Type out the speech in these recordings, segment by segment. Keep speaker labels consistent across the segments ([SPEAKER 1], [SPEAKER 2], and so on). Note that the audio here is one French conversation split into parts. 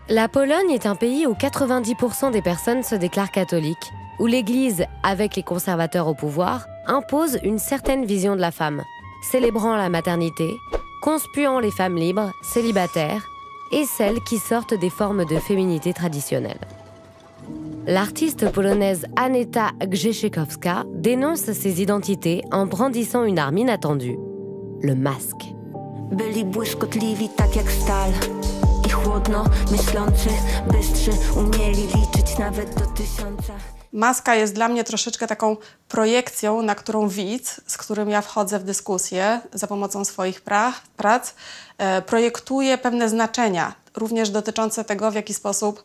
[SPEAKER 1] La Pologne est un pays où 90% des personnes se déclarent catholiques, où l'Église, avec les conservateurs au pouvoir, impose une certaine vision de la femme, célébrant la maternité, conspuant les femmes libres, célibataires, et celles qui sortent des formes de féminité traditionnelles. L'artiste polonaise Aneta Grzeszczykowska dénonce ces identités en brandissant une arme inattendue, le masque.
[SPEAKER 2] Byli błyskotliwi tak jak stal I chłodno myślący, bystrzy umieli liczyć nawet do 1000.
[SPEAKER 3] Maska jest dla mnie troszeczkę taką projekcją, na którą widz, z którym ja wchodzę w dyskusję za pomocą swoich prac, projektuje pewne znaczenia, również dotyczące tego, w jaki sposób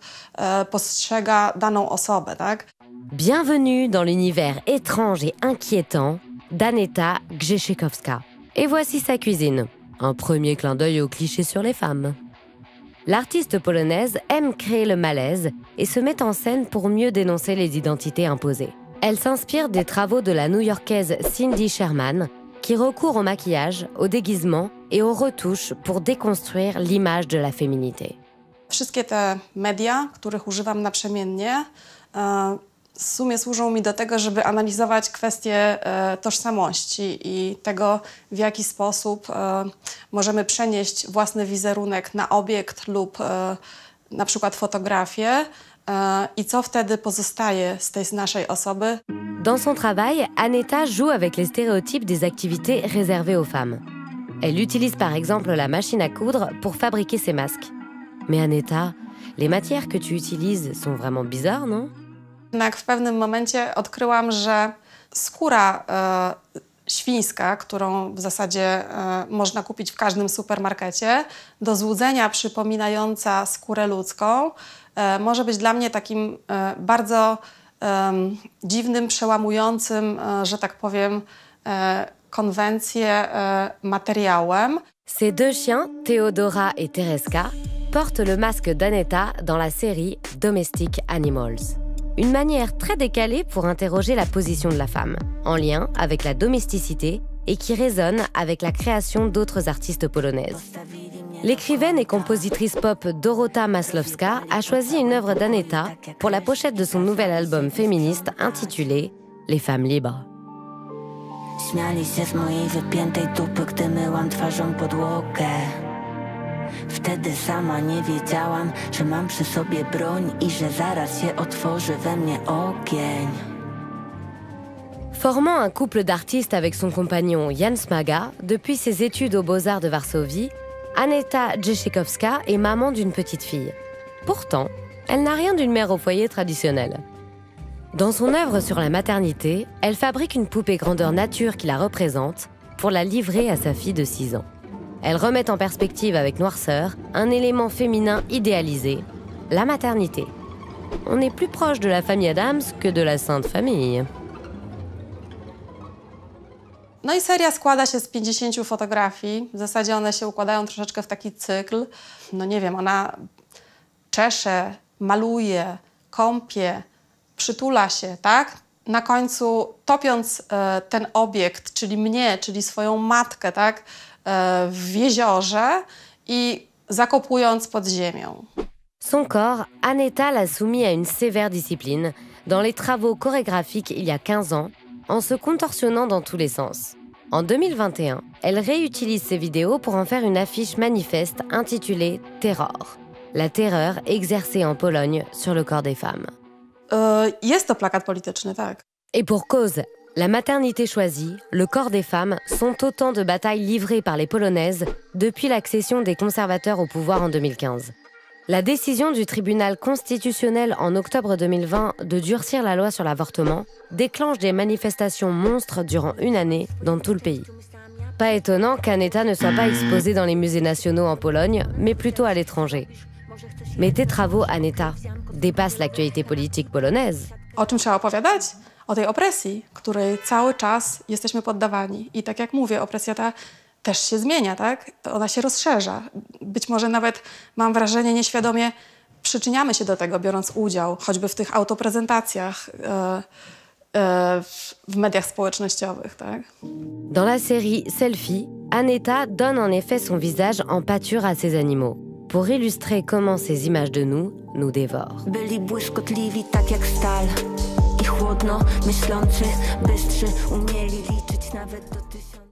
[SPEAKER 3] postrzega daną osobę, tak?
[SPEAKER 1] Bienvenue dans l'univers étrange et inquiétant d'Aneta Grzeszczykowska. Et voici sa cuisine. Un premier clin d'œil aux clichés sur les femmes. L'artiste polonaise aime créer le malaise et se met en scène pour mieux dénoncer les identités imposées. Elle s'inspire des travaux de la New-Yorkaise Cindy Sherman, qui recourt au maquillage, au déguisement et aux retouches pour déconstruire l'image de la féminité.
[SPEAKER 3] Wszystkie te media, których używam naprzemiennie, w sumie służą mi do tego, żeby analizować kwestie tożsamości i tego, w jaki sposób możemy przenieść własny wizerunek na obiekt lub na przykład fotografię i co wtedy pozostaje z tej naszej osoby.
[SPEAKER 1] Dans son travail, Aneta joue avec les stéréotypes des activités réservées aux femmes. Elle utilise par exemple la machine à coudre pour fabriquer ses masques. Mais Aneta, les matières que tu utilises sont vraiment bizarres, non?
[SPEAKER 3] Jednak w pewnym momencie odkryłam, że skóra świńska, którą w zasadzie można kupić w każdym supermarkecie, do złudzenia przypominająca skórę ludzką, może być dla mnie takim bardzo dziwnym, przełamującym, że tak powiem, konwencję materiałem.
[SPEAKER 1] Ces deux chiens, Theodora et Tereska, portent le masque d'Aneta dans la série Domestic Animals. Une manière très décalée pour interroger la position de la femme, en lien avec la domesticité et qui résonne avec la création d'autres artistes polonaises. L'écrivaine et compositrice pop Dorota Masłowska a choisi une œuvre d'Aneta pour la pochette de son nouvel album féministe intitulé Les femmes libres.
[SPEAKER 2] Śmiali się z mojej wypiętej dupy, gdy myłam twarzą podłogę. Wtedy sama nie wiedziałam, że mam przy sobie broń i że zaraz się otworzy we mnie ogień.
[SPEAKER 1] Formant un couple d'artistes avec son compagnon Jan Smaga, depuis ses études aux Beaux-Arts de Varsovie, Aneta Grzeszczykowska est maman d'une petite fille. Pourtant, elle n'a rien d'une mère au foyer traditionnelle. Dans son œuvre sur la maternité, elle fabrique une poupée grandeur nature qui la représente pour la livrer à sa fille de 6 ans. Elle remet en perspective avec noirceur un élément féminin idéalisé, la maternité. On est plus proche de la famille Adams que de la Sainte Famille.
[SPEAKER 3] No i seria składa się z 50 fotografii. W zasadzie one się układają troszeczkę w taki cykl. No nie wiem, ona czesze, maluje, kąpie, przytula się, tak? Na końcu topiąc ten obiekt, czyli mnie, czyli swoją matkę, tak? W jeziorze i zakopując pod ziemią.
[SPEAKER 1] Son corps, Aneta l'a soumis à une sévère discipline dans les travaux chorégraphiques il y a 15 ans, en se contorsionnant dans tous les sens. En 2021, elle réutilise ces vidéos pour en faire une affiche manifeste intitulée « Terror », la terreur exercée en Pologne sur le corps des femmes.
[SPEAKER 3] Jest to plakat polityczny, tak.
[SPEAKER 1] Et pour cause, la maternité choisie, le corps des femmes sont autant de batailles livrées par les Polonaises depuis l'accession des conservateurs au pouvoir en 2015. La décision du tribunal constitutionnel en octobre 2020 de durcir la loi sur l'avortement déclenche des manifestations monstres durant une année dans tout le pays. Pas étonnant qu'Aneta ne soit pas exposée dans les musées nationaux en Pologne, mais plutôt à l'étranger. Mais tes travaux, Aneta, dépassent l'actualité politique polonaise.
[SPEAKER 3] O czym trzeba opowiadać? O tej opresji, której cały czas jesteśmy poddawani. I tak jak mówię, opresja ta też się zmienia, tak? To ona się rozszerza. Być może nawet, mam wrażenie, nieświadomie przyczyniamy się do tego, biorąc udział choćby w tych autoprezentacjach w mediach społecznościowych, tak?
[SPEAKER 1] Dans la série Selfie, Aneta donne en effet son visage en pâture à ses animaux. pour illustrer comment ces images de nous dévorent.
[SPEAKER 2] Byli błyskotliwi tak jak stal i chłodno myślący, bystrzy, umieli liczyć nawet do 1000.